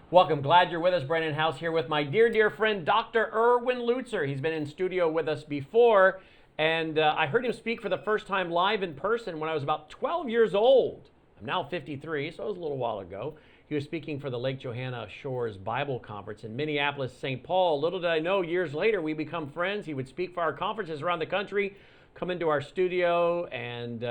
Welcome. Glad you're with us. Brandon House here with my dear friend, Dr. Erwin Lutzer. He's been in studio with us before, and I heard him speak for the first time live in person when I was about 12 years old. I'm now 53, so it was a little while ago. He was speaking for the Lake Johanna Shores Bible Conference in Minneapolis, St. Paul. Little did I know, years later, we become friends. He would speak for our conferences around the country, come into our studio, and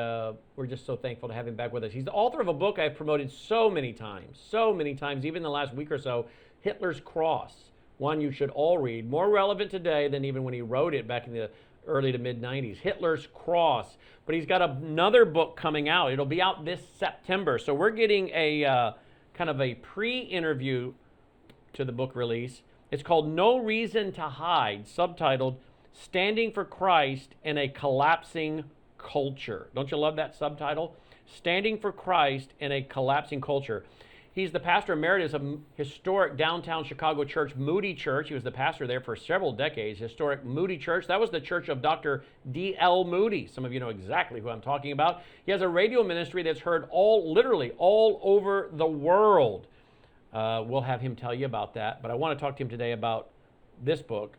we're just so thankful to have him back with us. He's the author of a book I've promoted so many times, even in the last week or so, Hitler's Cross, one you should all read, more relevant today than even when he wrote it back in the early to mid 90s, Hitler's Cross. But he's got another book coming out. It'll be out this September. So we're getting a kind of a pre-interview to the book release. It's called No Reason to Hide, subtitled Standing for Christ in a Collapsing Culture. Don't you love that subtitle? Standing for Christ in a Collapsing Culture. He's the pastor emeritus of historic downtown Chicago church, Moody Church. He was the pastor there for several decades. Historic Moody Church. That was the church of Dr. D.L. Moody. Some of you know exactly who I'm talking about. He has a radio ministry that's heard literally all over the world. We'll have him tell you about that. But I want to talk to him today about this book,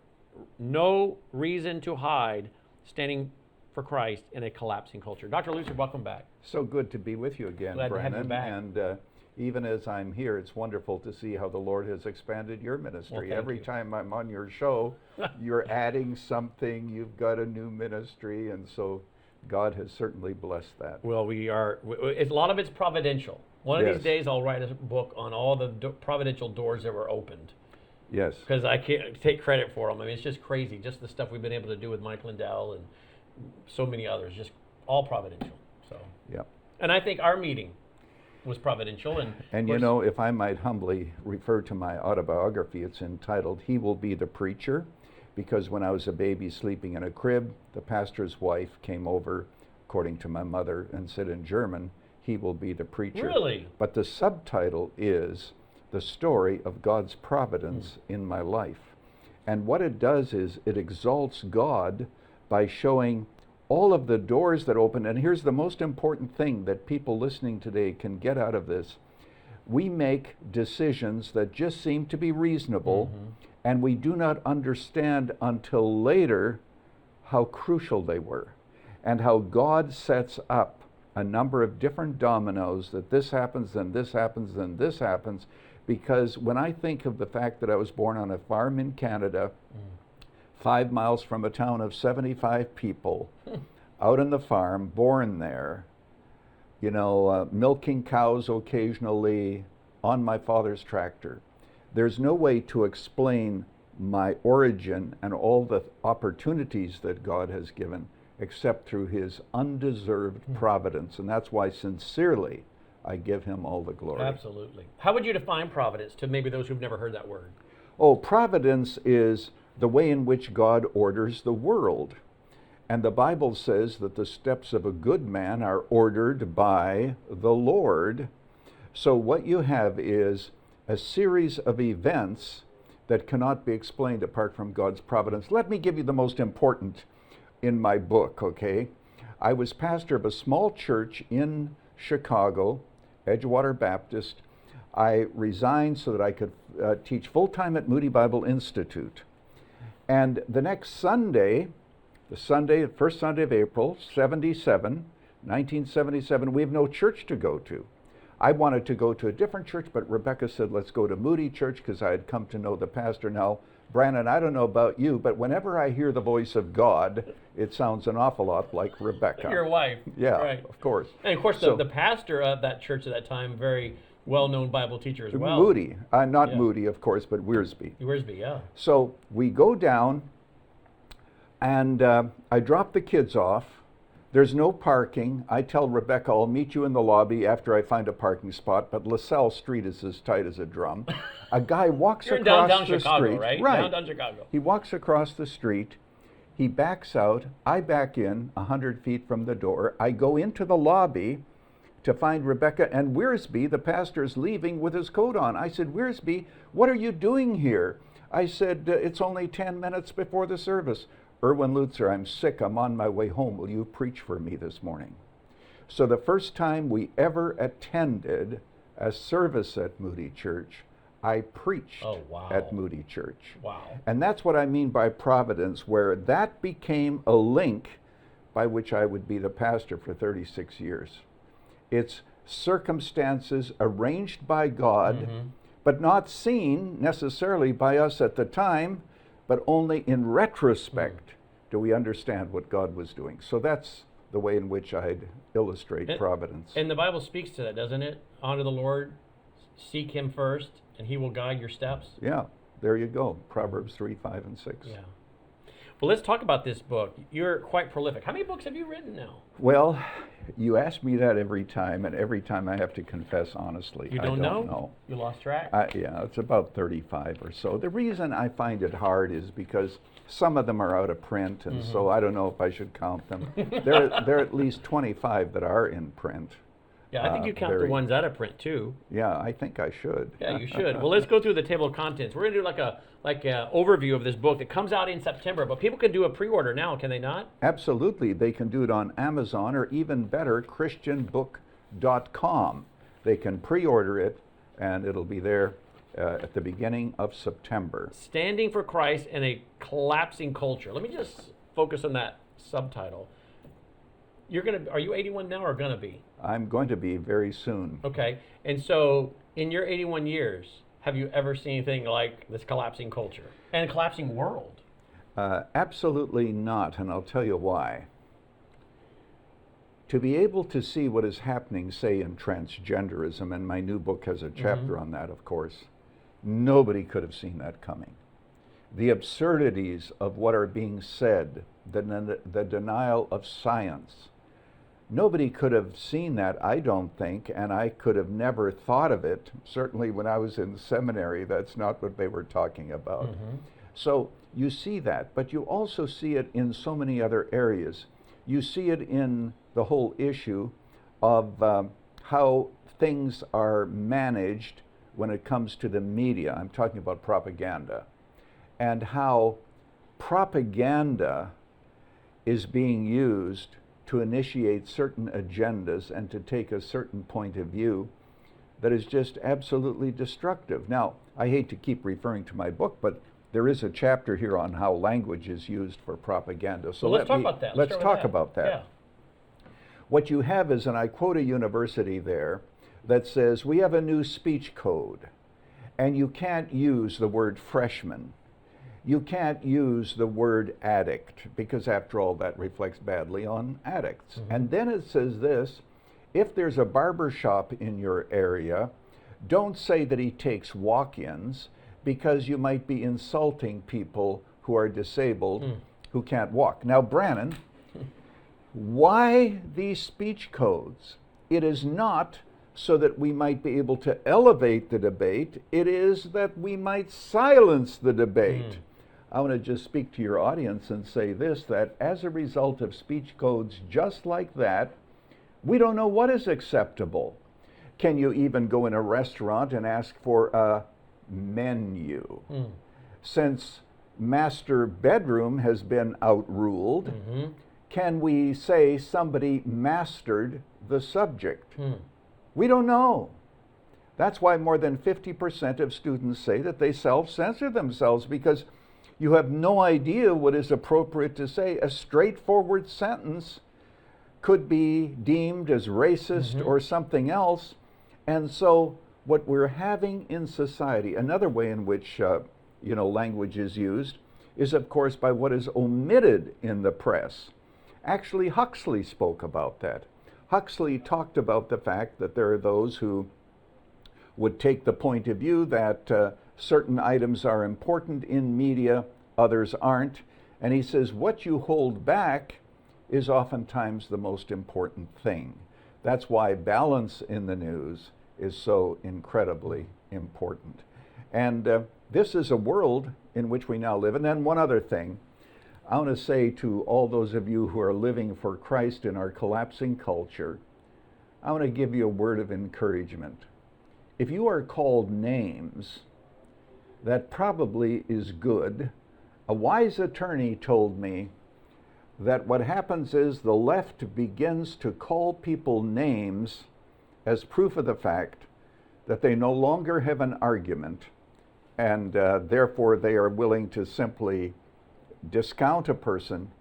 No Reason to Hide, Standing for Christ in a Collapsing Culture. Dr. Lutzer, welcome back. So good to be with you again, Glad Brandon. to have you back. And even as I'm here, it's wonderful to see how the Lord has expanded your ministry. Well, Every time I'm on your show, you're adding something. You've got a new ministry, and so God has certainly blessed that. Well, a lot of it's providential. One of Yes. these days I'll write a book on all the providential doors that were opened. Yes. Because I can't take credit for them. I mean, it's just crazy. Just the stuff we've been able to do with Mike Lindell and so many others, just all providential. So. Yeah. And I think our meeting was providential. And you know, if I might humbly refer to my autobiography, it's entitled, He Will Be the Preacher, because when I was a baby sleeping in a crib, the pastor's wife came over, according to my mother, and said in German, He will be the preacher. Really? But the subtitle is the story of God's providence in my life. And what it does is it exalts God by showing all of the doors that open. And here's the most important thing that people listening today can get out of this. We make decisions that just seem to be reasonable, and we do not understand until later how crucial they were, and how God sets up a number of different dominoes, that this happens, then this happens, then this happens. Because when I think of the fact that I was born on a farm in Canada, 5 miles from a town of 75 people, out on the farm, born there, you know, milking cows occasionally on my father's tractor. There's no way to explain my origin and all the opportunities that God has given except through His undeserved providence. And that's why sincerely I give Him all the glory. Absolutely. How would you define providence to maybe those who've never heard that word? Oh, providence is the way in which God orders the world. And the Bible says that the steps of a good man are ordered by the Lord. So what you have is a series of events that cannot be explained apart from God's providence. Let me give you the most important in my book, okay? I was pastor of a small church in Chicago, Edgewater Baptist. I resigned so that I could teach full-time at Moody Bible Institute. And the next Sunday, the first Sunday of April, 1977, we have no church to go to. I wanted to go to a different church, but Rebecca said, let's go to Moody Church, because I had come to know the pastor. Now, Brandon, I don't know about you, but whenever I hear the voice of God, it sounds an awful lot like Rebecca. Your wife. Yeah, right. Of course. And of course, the pastor of that church at that time, very well-known Bible teacher as well. Moody. Not Moody, of course, but Wiersbe. Wiersbe, yeah. So we go down, and I drop the kids off. There's no parking. I tell Rebecca, I'll meet you in the lobby after I find a parking spot, but LaSalle Street is as tight as a drum. A guy walks You're across in downtown the Chicago, street. right? Right. Downtown Chicago. He walks across the street. He backs out. I back in 100 feet from the door. I go into the lobby to find Rebecca, and Wiersbe, the pastor's leaving with his coat on. I said, Wiersbe, what are you doing here? I said, it's only 10 minutes before the service. Erwin Lutzer, I'm sick. I'm on my way home. Will you preach for me this morning? So the first time we ever attended a service at Moody Church, I preached Oh, wow. at Moody Church. Wow. And that's what I mean by providence, where that became a link by which I would be the pastor for 36 years. It's circumstances arranged by God, but not seen necessarily by us at the time, but only in retrospect do we understand what God was doing. So that's the way in which I'd illustrate providence. And the Bible speaks to that, doesn't it? Honor the Lord, seek Him first, and He will guide your steps. Yeah, there you go. Proverbs 3, 5, and 6. Yeah. Well, let's talk about this book. You're quite prolific. How many books have you written now? Well, you ask me that every time, and every time I have to confess honestly. You don't know? You lost track? Yeah, it's about 35 or so. The reason I find it hard is because some of them are out of print, and so I don't know if I should count them. There are at least 25 that are in print. Yeah, I think you count the ones out of print too. Yeah, I think I should. Yeah, you should. Well, let's go through the table of contents. We're going to do like a overview of this book that comes out in September, but people can do a pre-order now, can they not? Absolutely. They can do it on Amazon, or even better, christianbook.com. They can pre-order it, and it'll be there at the beginning of September. Standing for Christ in a Collapsing Culture. Let me just focus on that subtitle. Are you 81 now or going to be? I'm going to be very soon. Okay. And so in your 81 years, have you ever seen anything like this collapsing culture and a collapsing world? Absolutely not, and I'll tell you why. To be able to see what is happening, say, in transgenderism, and my new book has a chapter on that, of course, nobody could have seen that coming. The absurdities of what are being said, the denial of science. Nobody could have seen that, I don't think, and I could have never thought of it. Certainly when I was in seminary, that's not what they were talking about. So you see that, but you also see it in so many other areas. You see it in the whole issue of how things are managed when it comes to the media. I'm talking about propaganda, and how propaganda is being used to initiate certain agendas and to take a certain point of view that is just absolutely destructive. Now, I hate to keep referring to my book, but there is a chapter here on how language is used for propaganda. So let's talk about that. Let's talk about that. Yeah. What you have is, and I quote a university there that says, we have a new speech code, and you can't use the word freshman. You can't use the word addict, because after all, that reflects badly on addicts. And then it says this: if there's a barber shop in your area, don't say that he takes walk-ins, because you might be insulting people who are disabled, who can't walk. Now, Brannon, why these speech codes? It is not so that we might be able to elevate the debate. It is that we might silence the debate. I want to just speak to your audience and say this, that as a result of speech codes just like that, we don't know what is acceptable. Can you even go in a restaurant and ask for a menu? Since master bedroom has been outruled, can we say somebody mastered the subject? We don't know. That's why more than 50% of students say that they self-censor themselves, because you have no idea what is appropriate to say. A straightforward sentence could be deemed as racist or something else. And so what we're having in society, another way in which language is used, is of course by what is omitted in the press. Actually, Huxley spoke about that. Huxley talked about the fact that there are those who would take the point of view that certain items are important in media, others aren't. And he says what you hold back is oftentimes the most important thing. That's why balance in the news is so incredibly important. And this is a world in which we now live. And then one other thing, I want to say to all those of you who are living for Christ in our collapsing culture, I want to give you a word of encouragement. If you are called names, that probably is good. A wise attorney told me that what happens is the left begins to call people names as proof of the fact that they no longer have an argument and therefore they are willing to simply discount a person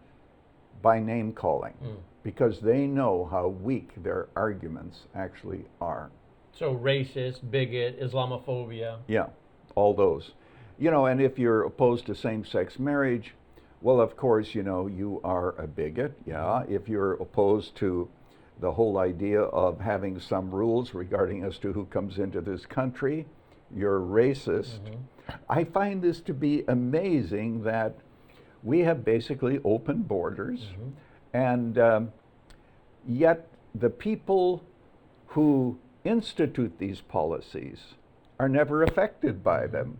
by name calling because they know how weak their arguments actually are. So racist, bigot, Islamophobia. Yeah, all those. You know, and if you're opposed to same-sex marriage, well, of course, you know, you are a bigot. Yeah, if you're opposed to the whole idea of having some rules regarding as to who comes into this country, you're racist. I find this to be amazing that we have basically open borders, and yet the people who institute these policies are never affected by them.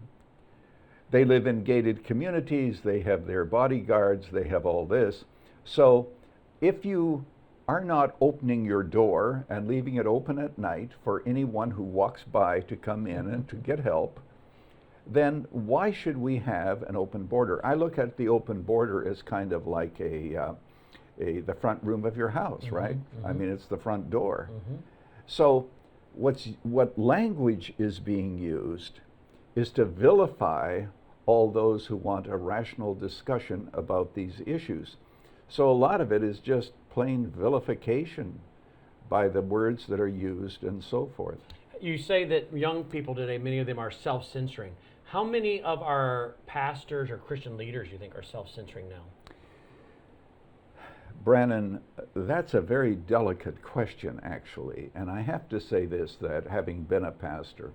They live in gated communities, they have their bodyguards, they have all this. So if you are not opening your door and leaving it open at night for anyone who walks by to come in and to get help, then why should we have an open border? I look at the open border as kind of like the front room of your house, right? I mean, it's the front door. So what language is being used is to vilify all those who want a rational discussion about these issues. So a lot of it is just plain vilification by the words that are used and so forth. You say that young people today, many of them are self-censoring. How many of our pastors or Christian leaders, you think, are self-censoring now? Brannon, that's a very delicate question, actually. And I have to say this, that having been a pastor,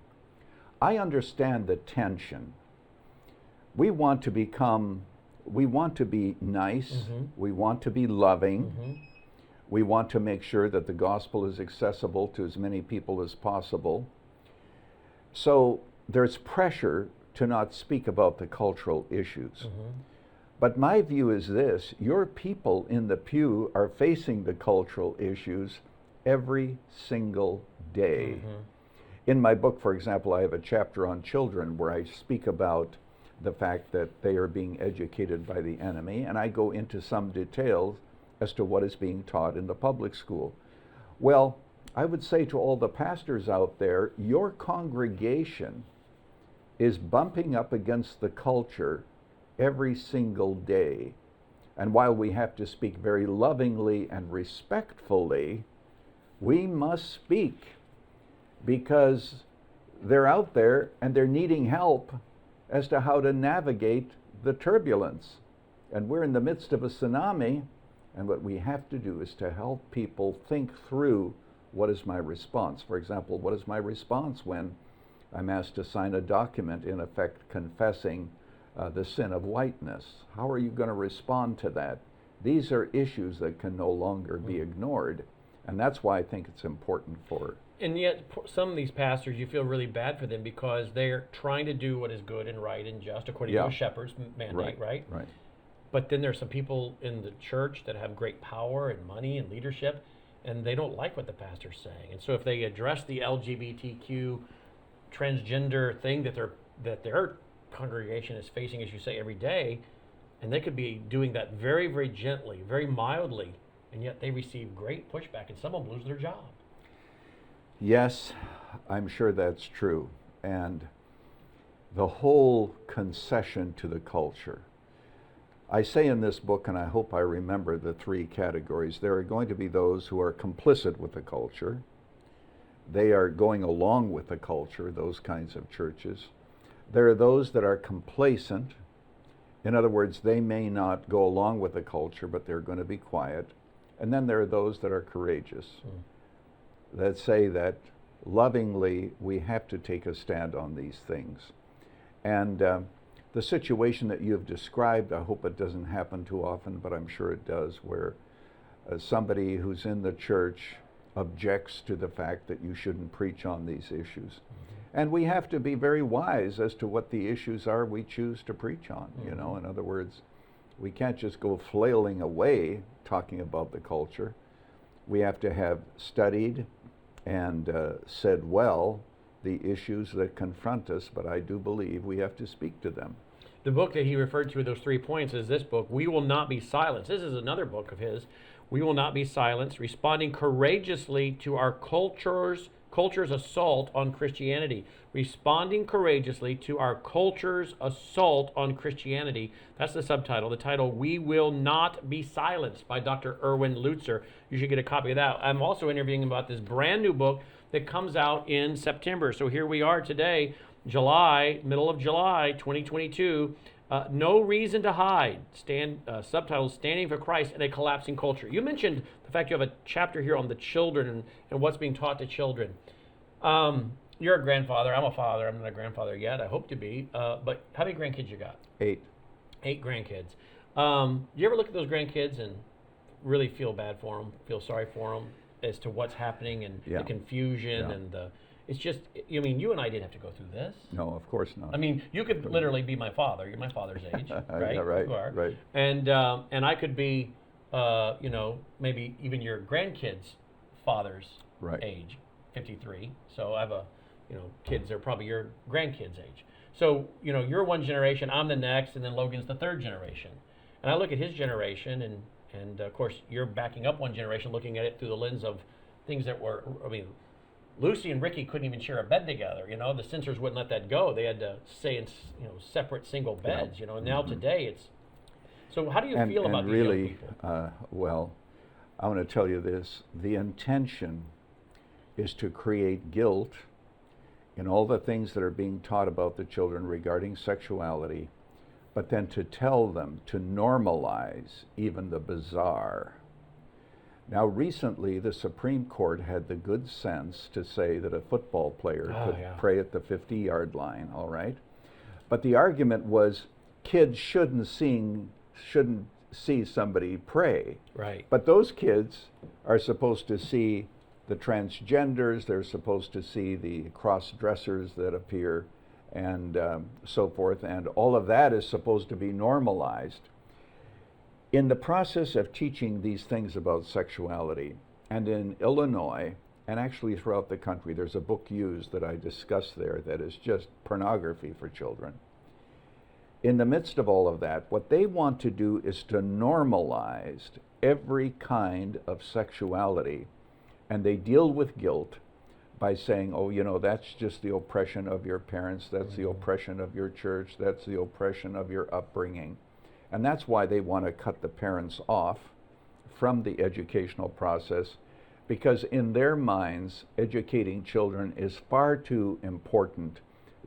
I understand the tension. We want to be nice, we want to be loving, we want to make sure that the gospel is accessible to as many people as possible. So there's pressure to not speak about the cultural issues. But my view is this: your people in the pew are facing the cultural issues every single day. In my book, for example, I have a chapter on children where I speak about the fact that they are being educated by the enemy, and I go into some details as to what is being taught in the public school. Well, I would say to all the pastors out there, your congregation is bumping up against the culture every single day. And while we have to speak very lovingly and respectfully, we must speak because they're out there and they're needing help as to how to navigate the turbulence. And we're in the midst of a tsunami, and what we have to do is to help people think through what is my response. For example, what is my response when I'm asked to sign a document, in effect confessing the sin of whiteness? How are you going to respond to that? These are issues that can no longer be ignored, and that's why I think it's important for. And yet, some of these pastors, you feel really bad for them because they're trying to do what is good and right and just according to a shepherd's mandate, right? Right. But then there's some people in the church that have great power and money and leadership, and they don't like what the pastor's saying. And so if they address the LGBTQ transgender thing that their congregation is facing, as you say, every day, and they could be doing that very, very gently, very mildly, and yet they receive great pushback, and some of them lose their job. Yes, I'm sure that's true. And the whole concession to the culture. I say in this book, and I hope I remember the three categories, there are going to be those who are complicit with the culture. They are going along with the culture, those kinds of churches. There are those that are complacent. In other words, they may not go along with the culture, but they're going to be quiet. And then there are those that are courageous, that say that lovingly we have to take a stand on these things. And the situation that you have described, I hope it doesn't happen too often, but I'm sure it does, where somebody who's in the church objects to the fact that you shouldn't preach on these issues. And we have to be very wise as to what the issues are we choose to preach on. You know, in other words, we can't just go flailing away talking about the culture. We have to have studied and said well the issues that confront us, but I do believe we have to speak to them. The book that he referred to with those 3 points is this book, We Will Not Be Silenced. This is another book of his, We Will Not Be Silenced, Responding Courageously to Our Culture's culture's assault on Christianity. Responding courageously to our culture's assault on Christianity. That's the subtitle. The title, We Will Not Be Silenced, by Dr. Erwin Lutzer. You should get a copy of that. I'm also interviewing him about this brand new book that comes out in September. So here we are today, middle of July, 2022. No Reason to Hide. Subtitle, Standing for Christ in a Collapsing Culture. You mentioned the fact you have a chapter here on the children and what's being taught to children. You're a grandfather. I'm a father. I'm not a grandfather yet. I hope to be. But how many grandkids you got? 8. 8 grandkids. You ever look at those grandkids and really feel bad for them, feel sorry for them as to what's happening and the confusion and the... It's just, you and I didn't have to go through this. No, of course not. I mean, you could literally be my father. You're my father's age, right? Yeah, right, you are. right. And I could be, maybe even your grandkids' father's age, 53. So I have kids that are probably your grandkids' age. So, you're one generation, I'm the next, and then Logan's the third generation. And I look at his generation, and of course, you're backing up one generation, looking at it through the lens of things that were, Lucy and Ricky couldn't even share a bed together. The censors wouldn't let that go. They had to stay in, separate single beds. And now today it's. So how do you feel about these young people? Well, I want to tell you this: the intention is to create guilt in all the things that are being taught about the children regarding sexuality, but then to tell them to normalize even the bizarre. Now, recently, the Supreme Court had the good sense to say that a football player could pray at the 50-yard line, all right? But the argument was kids shouldn't see somebody pray. Right. But those kids are supposed to see the transgenders, they're supposed to see the cross-dressers that appear, and so forth, and all of that is supposed to be normalized. In the process of teaching these things about sexuality, and in Illinois, and actually throughout the country, there's a book used that I discuss there that is just pornography for children. In the midst of all of that, what they want to do is to normalize every kind of sexuality, and they deal with guilt by saying, that's just the oppression of your parents, that's the oppression of your church, that's the oppression of your upbringing. And that's why they want to cut the parents off from the educational process, because in their minds, educating children is far too important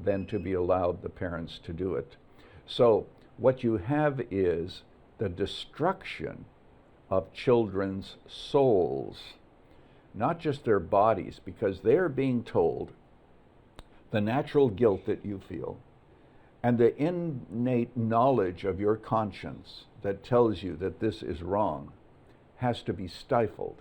than to be allowed the parents to do it. So what you have is the destruction of children's souls, not just their bodies, because they're being told the natural guilt that you feel and the innate knowledge of your conscience that tells you that this is wrong has to be stifled.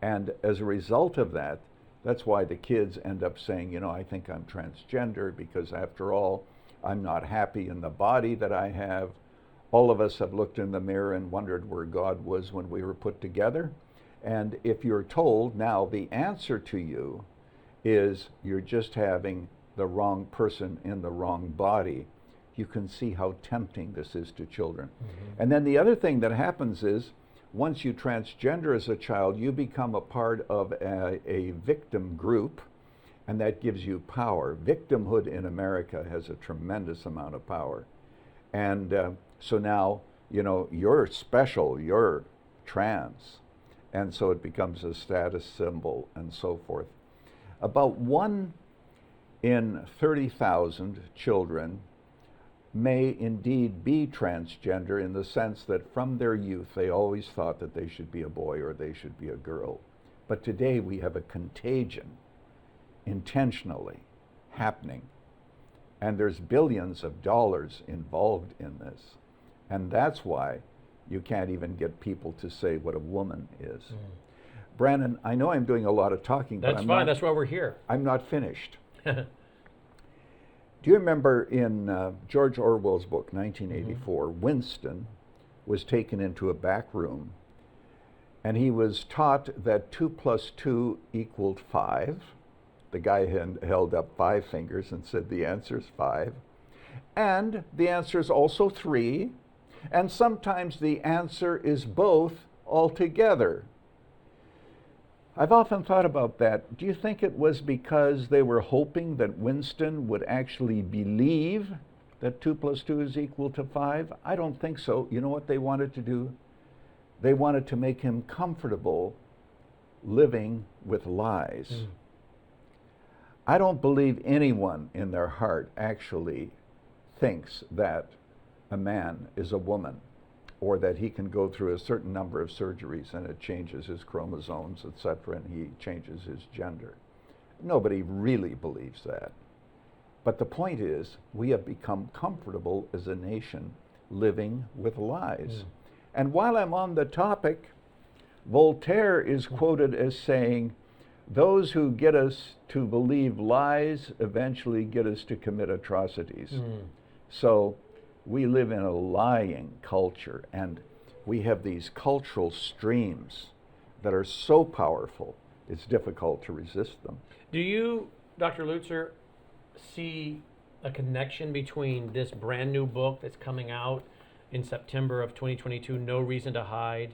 And as a result of that, that's why the kids end up saying, I think I'm transgender because after all, I'm not happy in the body that I have. All of us have looked in the mirror and wondered where God was when we were put together. And if you're told now the answer to you is you're just having the wrong person in the wrong body, you can see how tempting this is to children. Mm-hmm. And then the other thing that happens is once you transgender as a child, you become a part of a victim group, and that gives you power. Victimhood in America has a tremendous amount of power. And so now, you're special, you're trans. And so it becomes a status symbol and so forth. About 1 in 30,000 children may indeed be transgender in the sense that from their youth they always thought that they should be a boy or they should be a girl. But today we have a contagion intentionally happening, and there's billions of dollars involved in this. And that's why you can't even get people to say what a woman is. Brandon, I know I'm doing a lot of talking, but I'm fine. That's why we're here. I'm not finished. Do you remember in George Orwell's book, 1984, Winston was taken into a back room, and he was taught that 2 + 2 = 5. The guy held up 5 fingers and said the answer is 5. And the answer is also 3. And sometimes the answer is both altogether. I've often thought about that. Do you think it was because they were hoping that Winston would actually believe that 2 plus 2 is equal to 5? I don't think so. You know what they wanted to do? They wanted to make him comfortable living with lies. I don't believe anyone in their heart actually thinks that a man is a woman, or that he can go through a certain number of surgeries and it changes his chromosomes, etc., and he changes his gender. Nobody really believes that. But the point is, we have become comfortable as a nation living with lies. And while I'm on the topic, Voltaire is quoted as saying, "Those who get us to believe lies eventually get us to commit atrocities." So we live in a lying culture, and we have these cultural streams that are so powerful, it's difficult to resist them. Do you, Dr. Lutzer, see a connection between this brand new book that's coming out in September of 2022, No Reason to Hide,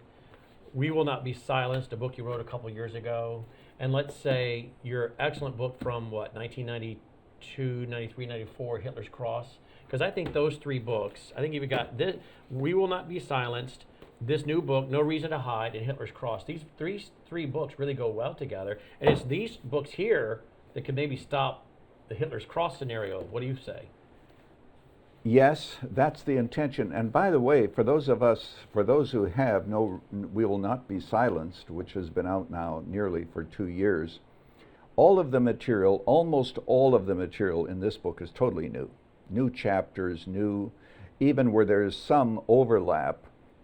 We Will Not Be Silenced, a book you wrote a couple years ago, and let's say your excellent book from, 1992, 93, 94, Hitler's Cross? Because I think those three books, I think you've got this, We Will Not Be Silenced, this new book, No Reason to Hide, and Hitler's Cross. These three books really go well together. And it's these books here that could maybe stop the Hitler's Cross scenario. What do you say? Yes, that's the intention. And by the way, for those who have We Will Not Be Silenced, which has been out now nearly for 2 years, almost all of the material in this book is totally new. New chapters, even where there's some overlap,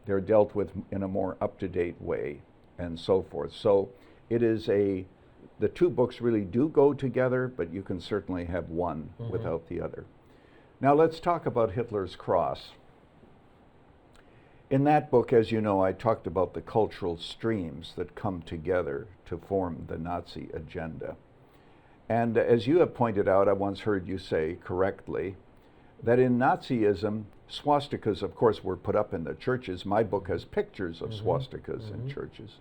they're dealt with in a more up-to-date way, and so forth. So it is the two books really do go together, but you can certainly have one without the other. Now let's talk about Hitler's Cross. In that book, as you know, I talked about the cultural streams that come together to form the Nazi agenda. And as you have pointed out, I once heard you say correctly, that in Nazism, swastikas, of course, were put up in the churches. My book has pictures of swastikas in churches.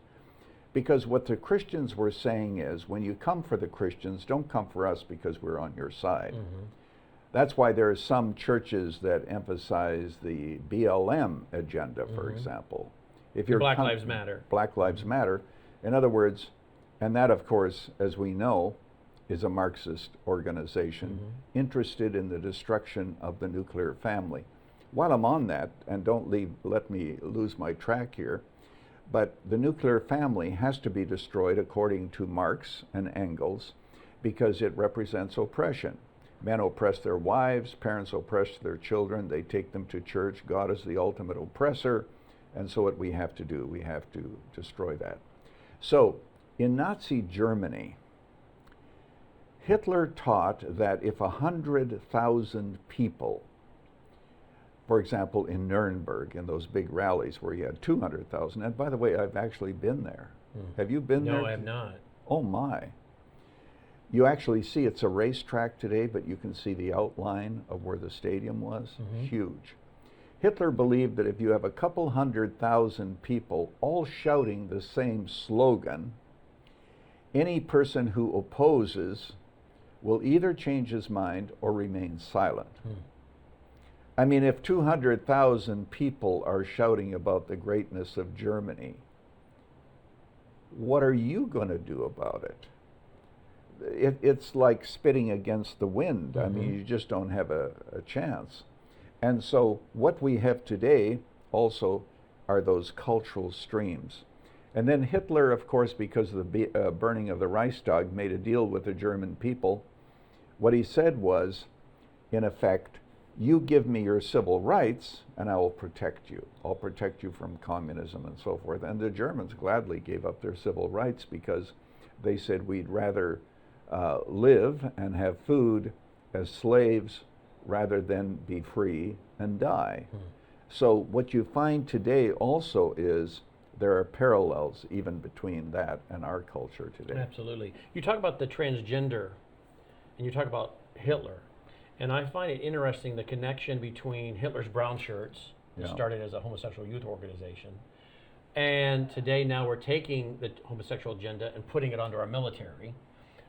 Because what the Christians were saying is, when you come for the Christians, don't come for us because we're on your side. That's why there are some churches that emphasize the BLM agenda, for example. If you're Black Lives Matter. Black Lives Matter. In other words, and that, of course, as we know, is a Marxist organization interested in the destruction of the nuclear family. While I'm on that, and don't let me lose my track here, but the nuclear family has to be destroyed according to Marx and Engels because it represents oppression. Men oppress their wives, parents oppress their children, they take them to church. God is the ultimate oppressor, and so what we have to do, we have to destroy that. So, in Nazi Germany, Hitler taught that if 100,000 people, for example, in Nuremberg, in those big rallies where you had 200,000, and by the way, I've actually been there. Have you been there? No, I have not. Oh my. You actually see it's a racetrack today, but you can see the outline of where the stadium was. Huge. Hitler believed that if you have a couple 100,000 people all shouting the same slogan, any person who opposes will either change his mind or remain silent. I mean, if 200,000 people are shouting about the greatness of Germany, what are you going to do about it? It's like spitting against the wind. I mean, you just don't have a chance. And so what we have today also are those cultural streams. And then Hitler, of course, because of the burning of the Reichstag, made a deal with the German people. What he said was, in effect, you give me your civil rights and I will protect you. I'll protect you from communism and so forth. And the Germans gladly gave up their civil rights because they said we'd rather live and have food as slaves rather than be free and die. So what you find today also is there are parallels even between that and our culture today. Absolutely. You talk about the transgender and you talk about Hitler. And I find it interesting the connection between Hitler's Brown Shirts, which started as a homosexual youth organization, And today now we're taking the homosexual agenda and putting it onto our military.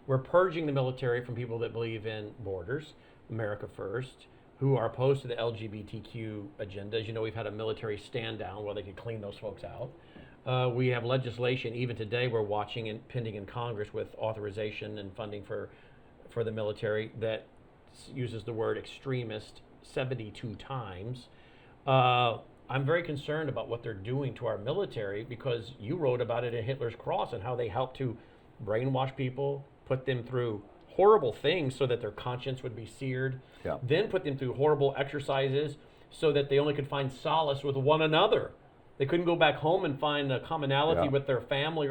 We're purging the military from people that believe in borders, America first, who are opposed to the LGBTQ agenda. As you know, we've had a military stand down where they could clean those folks out. We have legislation, even today we're watching and pending in Congress with authorization and funding for the military that uses the word extremist 72 times. I'm very concerned about what they're doing to our military, because you wrote about it in Hitler's Cross and how they helped to brainwash people, put them through horrible things so that their conscience would be seared, then put them through horrible exercises so that they only could find solace with one another. They couldn't go back home and find a commonality with their family.